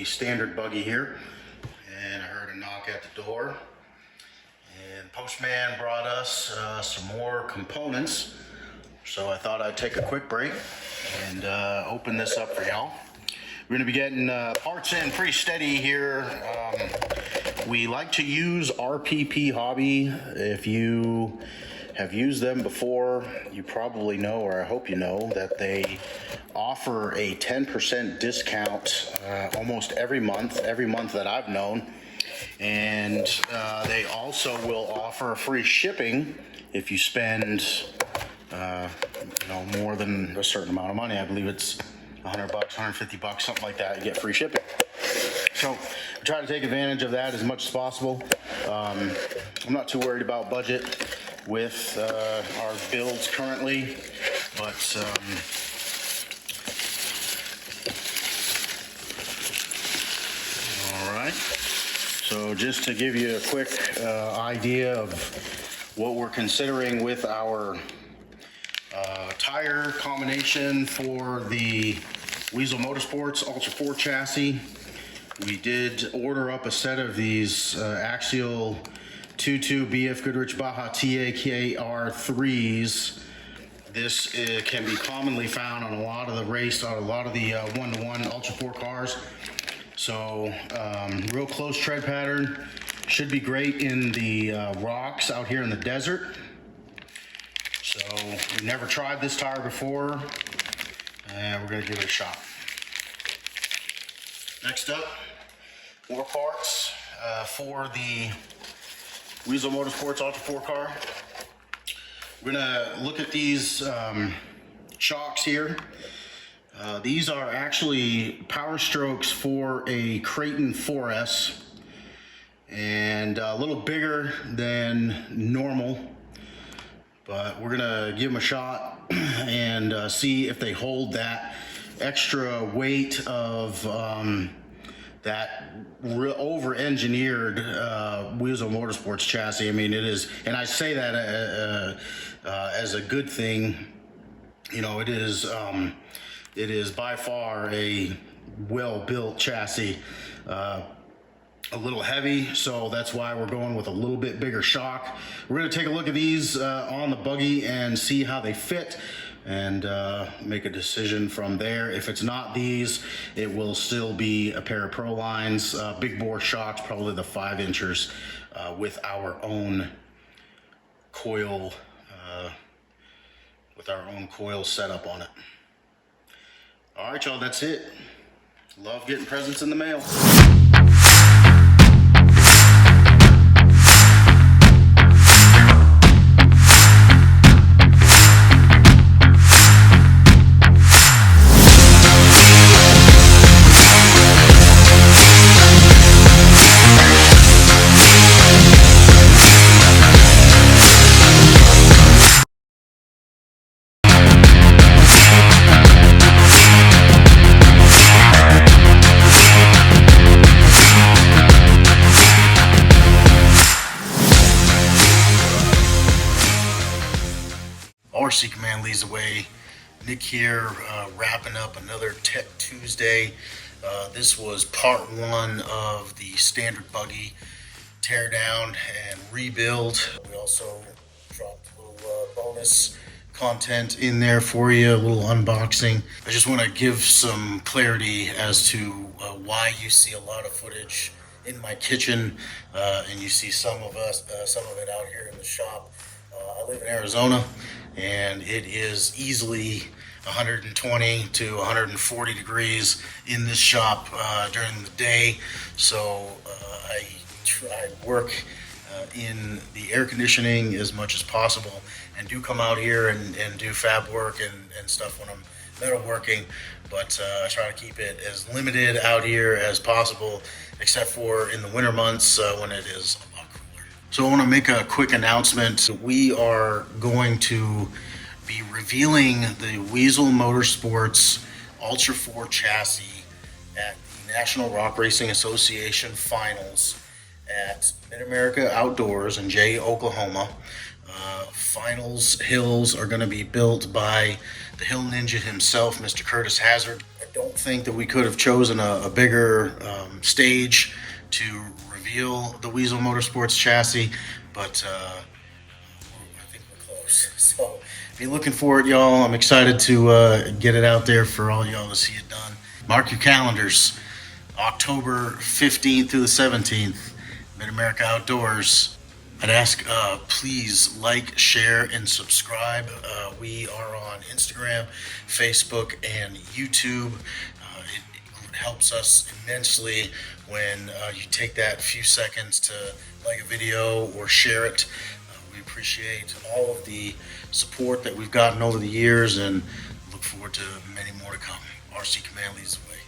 the Standard Buggy here, and I heard a knock at the door, and postman brought us some more components, so I thought I'd take a quick break and open this up for y'all. We're going to be getting parts in pretty steady here. We like to use RPP Hobby. If you have used them before, you probably know, or I hope you know, that they offer a 10% discount almost every month that I've known. And they also will offer free shipping if you spend more than a certain amount of money. I believe it's $100, $150, something like that. You get free shipping. So try to take advantage of that as much as possible. I'm not too worried about budget with our builds currently, but all right. So just to give you a quick idea of what we're considering with our tire combination for the Weasel Motorsports Ultra 4 chassis. We did order up a set of these Axial 22 BF Goodrich Baja TAKR 3s. This can be commonly found on a lot of the one-to-one Ultra 4 cars. So real close tread pattern, should be great in the rocks out here in the desert. So we've never tried this tire before, and we're gonna give it a shot. Next up, more parts for the Weasel Motorsports Ultra 4 car. We're gonna look at these shocks here. These are actually power strokes for a Creighton 4S, and a little bigger than normal, but we're gonna give them a shot and see if they hold that extra weight of that over-engineered Weasel Motorsports chassis. I mean, it is, and I say that as a good thing. You know, it is by far a well-built chassis. A little heavy, so that's why we're going with a little bit bigger shock. We're going to take a look at these on the buggy and see how they fit, and make a decision from there. If it's not these, it will still be a pair of Pro Lines big bore shocks, probably the 5-inchers with our own coil setup on it. All right, y'all, that's it. Love getting presents in the mail. RC Command leads the way. Nick here, wrapping up another Tech Tuesday. This was part one of the Standard Buggy tear down and rebuild. We also dropped a little bonus content in there for you, a little unboxing. I just want to give some clarity as to why you see a lot of footage in my kitchen, and you see some of it out here in the shop. I live in Arizona, and it is easily 120 to 140 degrees in this shop during the day. So I work in the air conditioning as much as possible, and do come out here and do fab work and stuff when I'm metalworking. But I try to keep it as limited out here as possible, except for in the winter months when it is a lot cooler. So I want to make a quick announcement. We are going to be revealing the Weasel Motorsports Ultra 4 chassis at the National Rock Racing Association Finals at Mid-America Outdoors in Jay, Oklahoma. Finals hills are going to be built by the hill ninja himself, Mr. Curtis Hazard. don't think that we could have chosen a bigger stage to reveal the Weasel Motorsports chassis, but I think we're close. So be looking for it, y'all. I'm excited to get it out there for all y'all to see it done. Mark your calendars. October 15th through the 17th, Mid America Outdoors. I'd ask please like, share, and subscribe. We are on Instagram, Facebook, and YouTube. It helps us immensely when you take that few seconds to like a video or share it. We appreciate all of the support that we've gotten over the years and look forward to many more to come. RC Command leads the way.